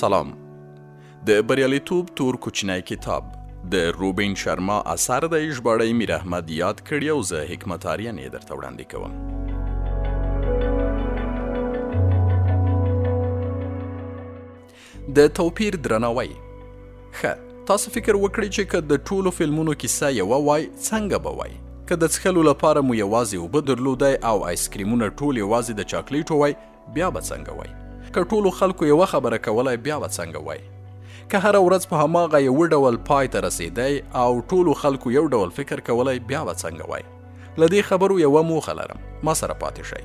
سلام. د بریالیتوب تور کوچنی کتاب د روبین شرما اثر د ژباړه میراحمد یاد کړی او زه حکمت آریان یې درته وړاندې کوم. د توپیر درناوی. ښه، تاسو فکر وکړئ چې که د ټولو فلمونو کیسه یوه وای څنګه به وای؟ که د څښلو لپاره مو یوازې اوبه درلودی او آیسکریمونه ټول یوازې د چاکلیټو وای بیا به څنګه وای؟ که ټولو خلکو یوه خبره کولی بیا به څنګه وای؟ که هره ورځ په هماغه یوه ډول پای ته رسېدی او ټولو خلکو یو ډول فکر کولی بیا به څنګه وای؟ له دې خبرو یوه موخه لرم، ما سره پاتې شئ.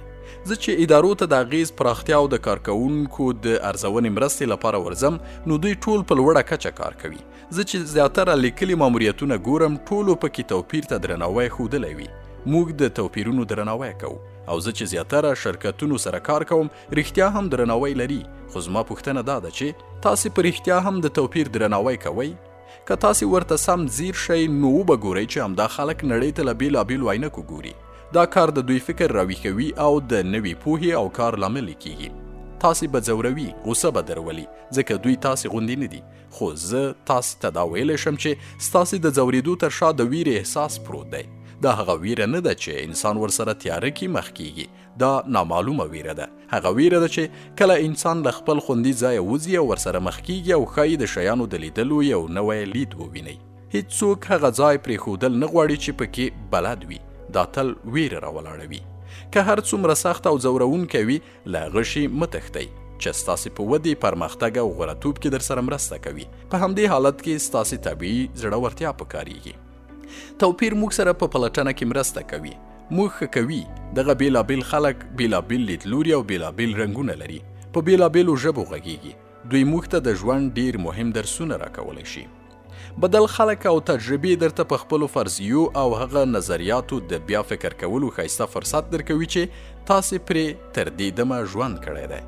زه چې ادارو ته د اغیز پراختیا او د کارکوونکو د ارزونې مرستې لپاره ورځم نو دوی ټول په لوړه کچه کار کوي. زه چې زیاتره لیکلي ماموریتونه ګورم ټولو پکې توپیر ته درناوی ښودلی وي. موږ د توپیرونو درناوی کوو او زه چې زیاتره شرکتونو سره کار کوم رښتیا هم درناوی لري. خو زما پوښتنه دا ده چې تاسې په رښتیا هم د توپیر درناوی کوئ؟ که تاسې ورته سم ځیر شئ نو وبه ګورئ چې همدا خلک نړۍ ته له بېلابېلو عینکو ګوري. دا کار د دوی فکر راویښوي او د نوي پوهې او کار لامل کیږي. تاسې به ځوروي، غوسه به درولي، ځکه دوی تاسې غوندې نه دي. خو زه تاسې ته دا ویلی شم چې ستاسې د ځورېدو تر شا د ویرې احساس پروت دی. دا هغه ویره نه ده چې انسان ورسره تیاره کې مخ کیږي، دا نامعلومه ویره ده. هغه ویره ده چې کله انسان له خپل خوندي ځایه وځي او ورسره مخ کیږي او ښایي د شیانو د لیدلو یو نوی لید ووینئ. هیڅوک هغه ځای پرېښودل نه غواړي چې پکې بلد وي. دا تل ویره راولاړوي. که هر څومره سخت او ځورونکی وي له هغه شي مه تښتئ چې ستاسې په ودې، پرمختګ او غوړتوب کې درسره مرسته کوي. په همدې حالت کې ستاسې طبیعي زړورتیا پکارېږي. توپیر موږ سره په پلټنه کې مرسته کوي. موږ ښه کوي. دغه بېلابېل خلک بېلابېل لیدلوري او بېلابېل رنګونه لري. په بېلابېلو ژبو غږیږي. دوی موږ ته د ژوند ډېر مهم درسونه راکولی شي. بدل خلک او تجربې درته په خپلو فرضیو او هغه نظریاتو د بیا فکر کولو ښایسته فرصت درکوي چې تاسې پرې تر دې دمه ژوند کړی دی.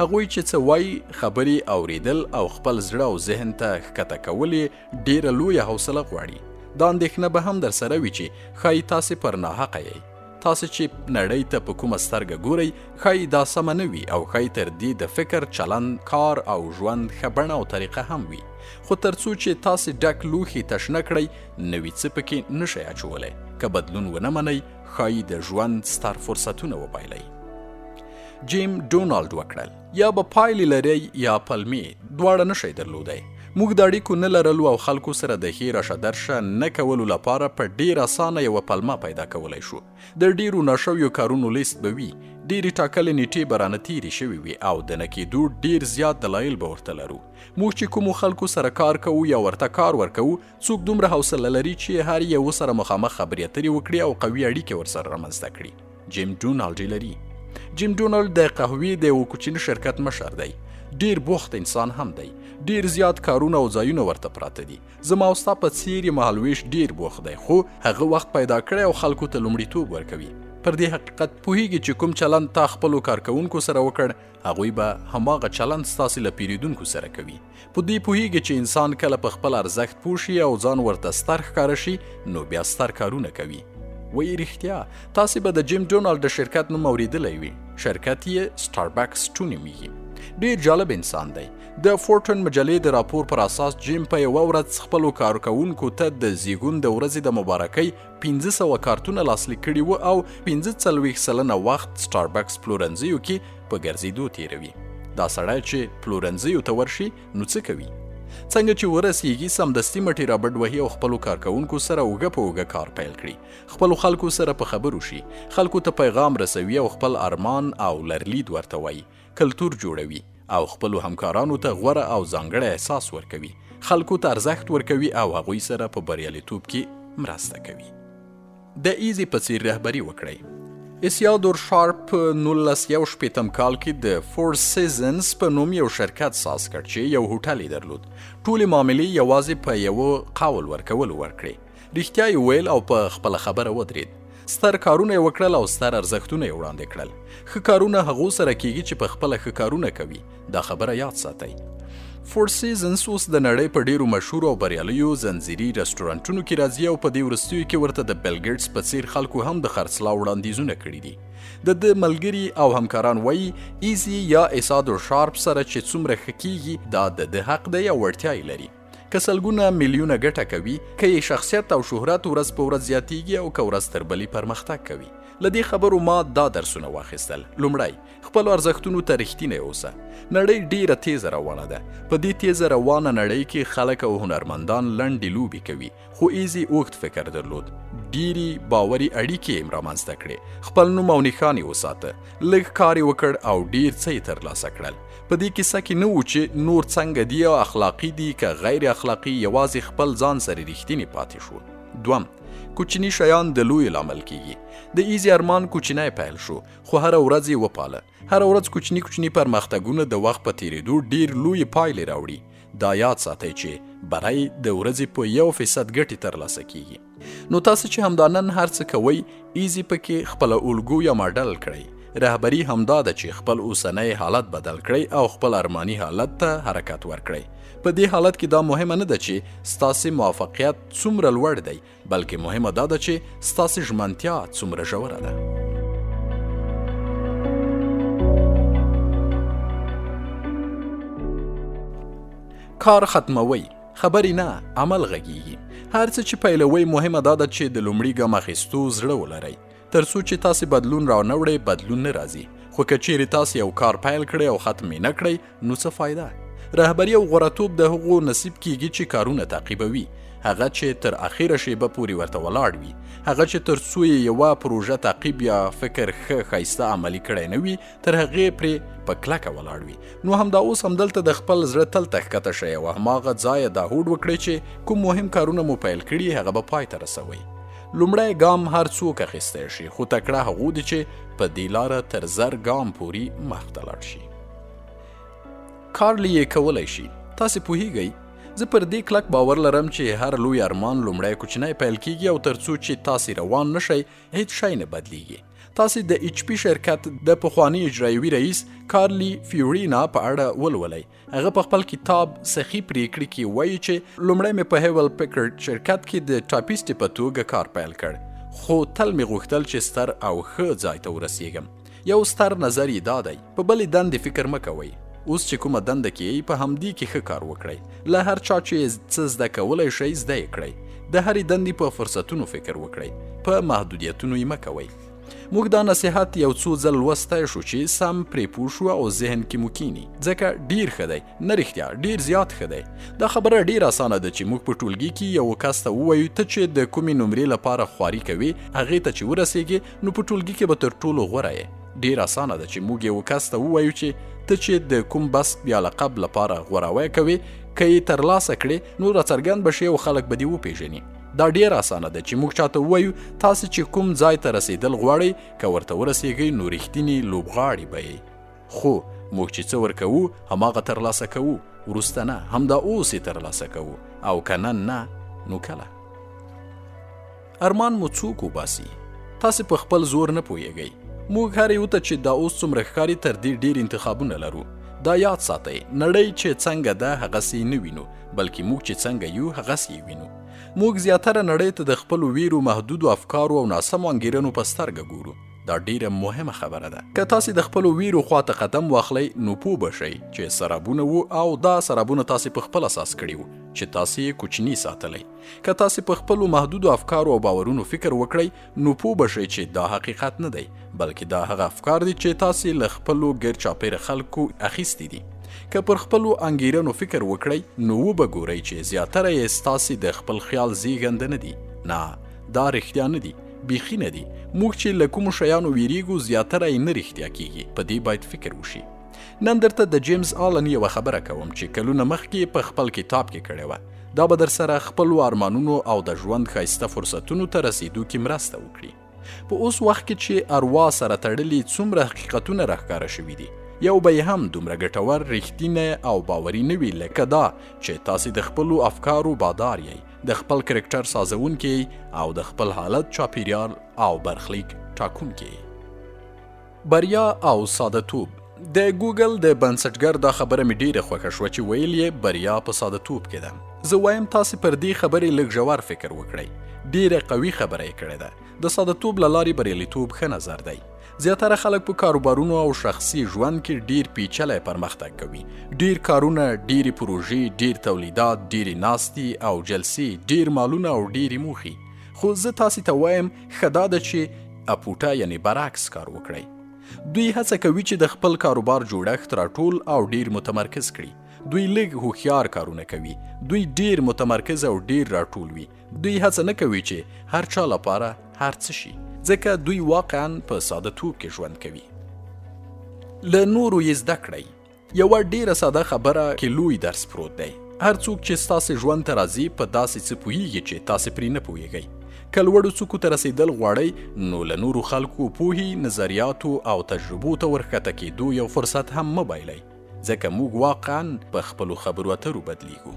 هغوی چې څه وایي، خبرې اورېدل او خپل زړه او ذهن ته ښکته کول یې ډېره لویه حوصله غواړي. دا اندېښنه به هم درسره وي چې ښایي تاسې پر ناحقه یئ. تاسې چې نړۍ ته په کومه سترګه ګورئ ښایي دا سمه نه وي او ښایي تر دې د فکر، چلند، کار او ژوند ښه بڼه او طریقه هم وي. خو تر څو چې تاسې ډک لوښي تش نه کړئ نوي څه پکې نشئ اچولی. که بدلون ونه منئ ښایي د ژوند ستر فرصتونه وبایلئ. جیم ډونالډ وکړل. یا به پایلې لرئ یا پلمې، دواړه نشئ درلودی. موږ د اړیکو نه لرلو او خلکو سره د ښې راشه درشه نه کولو لپاره په ډېر اسانه یوه پلمه پیدا کولی شو. د ډېرو ناشویو کارونو لیست به وي، ډېرې ټاکلې نیټې به رانه تېرې شوې وي او د نه کېدو ډېر زیات دلایل به ورته لرو. موږ چې کومو خلکو سره کار کوو یا ورته کار ورکوو څوک دومره حوصله لري چې هر یو سره مخامخ خبرې اترې وکړي او قوي اړیکې ورسره رامنځته کړي. جیم ډونالډ لري. جیم ډونالډ د قهوې د یو کوچني شرکت مشر دی. ډیر بوخت انسان هم دی. ډیر زیات کارونه او ځایونه ورته پراته دي. زما او ستا په څیر یې مهالویش ډیر بوخت دی، خو هغه وخت پیدا کړی او خلکو ته لومړیتوب ورکوي. پر دې حقیقت پوهیږي چې کوم چلند تا خپلو کارکوونکو سره وکړ هغوی به هماغه چلند ستاسې له پیرودونکو سره کوي. په دې پوهیږي چې انسان کله په خپل ارزښت پوه شي او ځان ورته ستر ښکاره شي نو بیا ستر کارونه کوي. وایي رښتیا تاسې به د جیم ډونالډ د شرکت نوم اورېدلی وي. شرکت یې سټاربکس 2 نومیږي. ډېر جالب انسان دی. د فورټون مجلې د راپور پر اساس جیم په یوه ورځ خپلو کارکوونکو ته د زیږون د ورځې د مبارکۍ 500 کارتونه لاسلیک کړي وو او 45 سلنه وخت سټاربکس پلورنځیو کې په ګرځېدو تېروي. دا سړی چې پلورنځیو ته ورشي نو څه کوي؟ څنګه چې ورسیږي سمدستي مټې رابډ وهي او خپلو کارکوونکو سره اوږه په اوږه کار پیل کړي. خپلو خلکو سره په خبرو شي، خلکو ته پیغام رسوي او خپل ارمان او لرلید ورته وایي. کلتور جوړوي او خپلو همکارانو ته غوره او ځانګړی احساس ورکوي. خلکو ته ارزښت ورکوي او هغوی سره په بریالیتوب کې مرسته کوي. د ایزي په څیر رهبري وکړئ. اسیادور شارپ په 1961 کال کې د فور سیزنز په نوم یو شرکت ساز کړ چې یو هوټل یې درلود. ټولې معاملې یوازې په یوه قول ورکولو ورکړې. رښتیا یې ویل او په خپله خبره ودرېد. ستر کارونه یې وکړل او ستر ارزښتونه یې وړاندې کړل. ښه کارونه هغو سره کیږي چې په خپله ښه کارونه کوي. دا خبره یاد ساتئ. فور سیزنز اوس د نړۍ په ډیرو مشهور او بریالیو زنځیري رستورانټونو کې راځي او په دې وروستیو کې ورته د بیل ګیټس په څیر خلکو هم د خرڅلاو وړاندیزونه کړي دي. د ملګري او همکاران وایي ایزي یا ایسادو شارپ سره چې څومره ښه کیږي دا د حق دی او وړتیا یې لري. که سلګونه میلیونه ګټه کوي، که یې شخصیت او شهرت ورځ په ورځ زیاتیږي او که ورځ تر بلې پرمختګ کوي. له دې خبرو ما دا درسونه واخیستل. لومړی خپلو ارزښتونو ته رښتینی اوسه. نړۍ ډیره تیزه روانه ده. په دې تیزه روانه نړۍ کې خلک او هنرمندان لنډې لوبې کوي، خو ایزي اوږد فکر درلود. ډیرې باوري اړیکې یې رامنځته کړې، خپل نوم او نښان یې وساته، لږ کار یې وکړ او ډیر څه یې ترلاسه کړل. په دې کیسه کې نه و چې نور څنګه دي او اخلاقي دي که غیر اخلاقي، یوازې خپل ځان سره رښتینی پاتې شو. دوم، کوچني شیان د لوی لامل کیږي. د ایزي ارمان کوچنی پیل شو، خو هره ورځ یې وپاله. هره ورځ کوچني کوچني پرمختګونه د وخت په تیریدو ډیر لوی پایلې راوړي. دا یاد ساتئ چې بری د ورځې په 1% ګټې ترلاسه کیږي. نو تاسو چې همدا نن هر څه کوئ، ایزي پکې خپل الګو یا ماډل کړئ. رهبري همدا ده چې خپل اوسنی حالت بدل کړئ او خپل ارماني حالت ته حرکت ورکړئ. په دې حالت کې دا مهمه نه ده چې ستاسې موفقیت څومره لوړ دی، بلکې مهمه دا ده چې ستاسې ژمنتیا څومره ژوره ده. کار ختموي، خبرې نه، عمل غږیږي. هر څه چې پیلوي مهمه دا ده چې د لومړي ګام اخیستو زړه ولرئ. تر څو چې تاسې بدلون راونوړئ، بدلون نه راځي. خو که چیرې تاسې یو کار پیل کړئ او ختم یې نه کړئ، نو څه فایده؟ رهبري او غوړتوب د هغو نصیب کیږي چې کارونه تعقیبوي، هغه چې تر اخیره شیبه پورې ورته ولاړ وي، هغه چې تر څو یې یوه پروژه تعقیب یا فکر ښه ښایسته عملي کړی نه وي، تر هغې پرې په کلکه ولاړ وي. نو همدا اوس همدلته د خپل زړه تل ته ښکته شئ او هماغه ځایه دا هوډ وکړئ چې کوم مهم کارونه مو پیل کړي هغه به پای ته رسوئ. لومړی ګام هر څوک اخیستی شي، خو تکړه هغو دي چې په دې لاره تر زر ګام پورې مخته لاړ شي. کارلی یې کولی شي. تاسې پوهیږئ، زه پر دې کلک باور لرم چې هر لوی ارمان لومړی کوچنی پیل کیږي او تر څو چې تاسې روان نشئ، هیڅ شی نه بدلیږي. تاسې د ایچ پی شرکت د پخواني اجرایوي رئیس کارلی فیورینا په اړه ولولئ. هغه په خپل کتاب سخي پریکړې کې وایي چې لومړی مې په هیول پیکرډ شرکت کې د ټایپیسټ په توګه کار پیل کړ، خو تل مې غوښتل چې ستر او ښه ځای ته ورسیږم. یو ستر نظر یې دا دی، په بلې دندې فکر مه کوئ. اوس چې کومه دنده کې په همدې کې ښه کار وکړئ. له هر چا چې څه زده کولی شئ زده یې کړئ. د هرې دندې په فرصتونو فکر وکړئ، په محدودیتونو یې مه کوئ. موږ دا نصیحت یو څو ځل لوستی شو چې سم پرې پوه شو او ذهن کې مو کینی، ځکه ډیر ښه دی، نه رښتیا ډیر زیات ښه دی. دا خبره ډیر اسانه ده چې موږ په ټولګي کې یو کس ته ووایو ته چې د کومې نمرې لپاره خواري کوي، هغې ته چې ورسیږي نو په ټولګي کې به تر ټولو غوره یې. ډیر اسانه ده چې موږ یو کس ته ووایو چې ته چې د کوم بسط یا لقب لپاره غوراوی کوي، که یې ترلاسه کړې نو راڅرګند به شي او خلک به دې وپېژني. دا ډیر اسانه ده چې موږ چاته ووایو تاسې چې کوم ځای ته رسیدل غواړئ، که ورته ورسیږئ نو رښتینې لوبغاړي به یې. خو موږ چې څه ورکوو هماغه ترلاسه کوو، وروسته نه، همدا اوس یې ترلاسه کوو، او که نن نه نو کله. ارمان مو څوک وباسي؟ تاسې په خپل زور نه پوهیږئ. موږ هر یو ته چې دا اوس څومره ښکاري تر دې ډیر انتخابونه لرو. دا یاد ساتئ، نړۍ چې څنګه ده هغسې یې نه وینو، بلکې موږ چې څنګه یو هغسې یې وینو. موږ زیاتره نړۍ ته د خپلو ویرو، محدودو افکارو او ناسمو انګیرنو په سترګه ګورو. دا ډیره مهمه خبره ده. که تاسې د خپلو ویرو خواته قدم واخلئ نو پوه به شئ چې سرابونه وو او دا سرابونه تاسې په خپل اساس کړي وو چې تاسې یې کوچني ساتلی. که تاسې په خپلو محدودو افکارو او باورونو فکر وکړئ نو پوه به شئ چې دا حقیقت نه دی، بلکې دا هغه افکار دي چې تاسې له خپلو ګرد چاپېره خلکو اخیستي دي. که پر خپلو انګیرنو فکر وکړئ نو وبه ګورئ چې زیاتره یې ستاسې د خپل خیال زیږنده نه دي. نه، دا رښتیا نه دي، بیخي نه دي. موږ چې له کومو شیانو ویریږو زیاتره یې نه رښتیا کیږي. په دې باید فکر وشي. نن درته د جیمز آلن یوه خبره کوم چې کلونه مخکې په خپل کتاب کې کړې وه. دا به درسره خپلو ارمانونو او د ژوند ښایسته فرصتونو ته رسیدو کې مرسته وکړي. په اوس وخت کې چې اروا سره تړلي څومره حقیقتونه راښکاره شوي دي، یو به یې هم دومره ګټور، رښتینی او باوري نه وي لکه دا چې تاسې د خپلو افکارو بادار یئ، د خپل کرکټر سازونکي او د خپل حالت، چاپیریال او برخلیک ټاکونکي. بریا او ساده توب د ګوګل د بنسټګر دا خبره مې ډیره خوښه شوه چې ویل یې بریا په ساده توب کې ده. زه وایم تاسې پر دې خبرې لږ ژور فکر وکړئ. ډیره قوي خبره یې کړې ده. د ساده توب له لارې بریالیتوب ښه نظر دی. زیاتره خلک په کاروبارونو او شخصي ژوند کې ډیر پیچلی پرمختګ کوي. ډیر کارونه، ډیرې پروژې، ډیر تولیدات، ډیرې ناستې او جلسې، ډیر مالونه او ډیرې موخې. خو زه تاسې ته وایم ښه دا ده چې اپوټه یعنی برعکس کار وکړئ. دوی هڅه کوي چې د خپل کاروبار جوړښت راټول او ډیر متمرکز کړي. دوی لږ هوښیار کارونه کوي. دوی ډیر متمرکز او ډیر راټول وي. دوی هڅه نه کوي چې هر چا لپاره هر څه شي، ځکه دوی واقعا په ساده توب کې ژوند کوي. له نورو یې زده کړئ. یوه ډیره ساده خبره کې لوی درس پروت دی. هر څوک چې ستاسې ژوند ته راځي په داسې څه پوهیږي چې تاسې پرې نه پوهیږئ. که لوړو څوکو ته رسېدل غواړئ نو له نورو خلکو پوهې، نظریاتو او تجربو ته ورښکته کېدو یو فرصت هم مه بایلئ، ځکه موږ واقعا په خپلو خبرو اترو بدلیږو.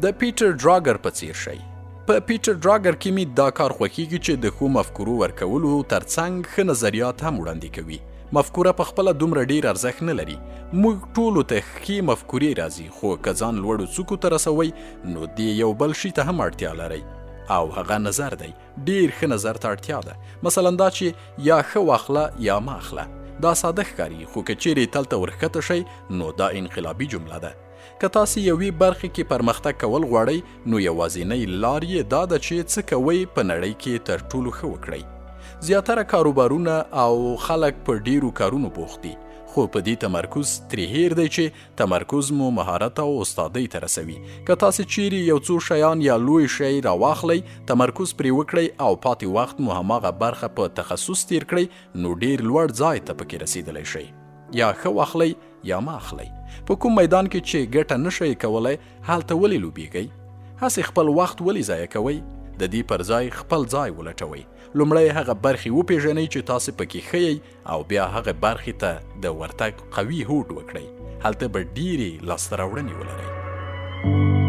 د پیټر ډراګر په څیر شئ. په پیټر ډراګر کې مې دا کار خوښیږي چې د ښو مفکورو ورکولو ترڅنګ ښه نظریات هم وړاندې کوي. مفکوره په خپله دومره ډیر ارزښت نه لري. موږ ټولو ته ښې مفکورې راځي، خو که ځان لوړو څوکو ته رسوئ نو دې یو بل شي ته هم اړتیا لرئ، او هغه نظر دی. ډیر ښه نظر ته اړتیا ده. مثلا دا چې یا ښه واخله یا ما اخله. دا ساده ښکاري، خو که چیرې تلته ورښکته شئ نو دا انقلابي جمله ده. که تاسې یوې برخې کې پرمختګ کول غواړئ نو یوازینۍ لار یې دا ده چې څه کوئ په نړۍ کې تر ټولو ښه وکړئ. زیاتره کاروبارونه او خلک په ډیرو کارونو بوخت دي، خو په دې تمرکز ترې هیر دی چې تمرکز مو مهارت او استادۍ ته رسوي. که تاسې چیرې یو څو شیان یا لوی شی راواخلئ، تمرکز پرې وکړئ او پاتې وخت مو هماغه برخه په تخصص تیر کړئ نو ډیر لوړ ځای ته پکې رسېدلی شئ. یا ښه واخلئ یا ما اخلئ. په کوم میدان کې چې ګټه نشئ کولی هلته ولې لوبیږئ؟ هسې خپل وخت ولې ضایع کوئ؟ د دې پر ځای خپل ځای ولټوئ. لومړی هغه برخې وپیژنئ چې تاسې پکې ښه یئ، او بیا هغه برخې ته د ورتګ قوي هوډ وکړئ. هلته به ډیرې لاسته راوړنې ولرئ.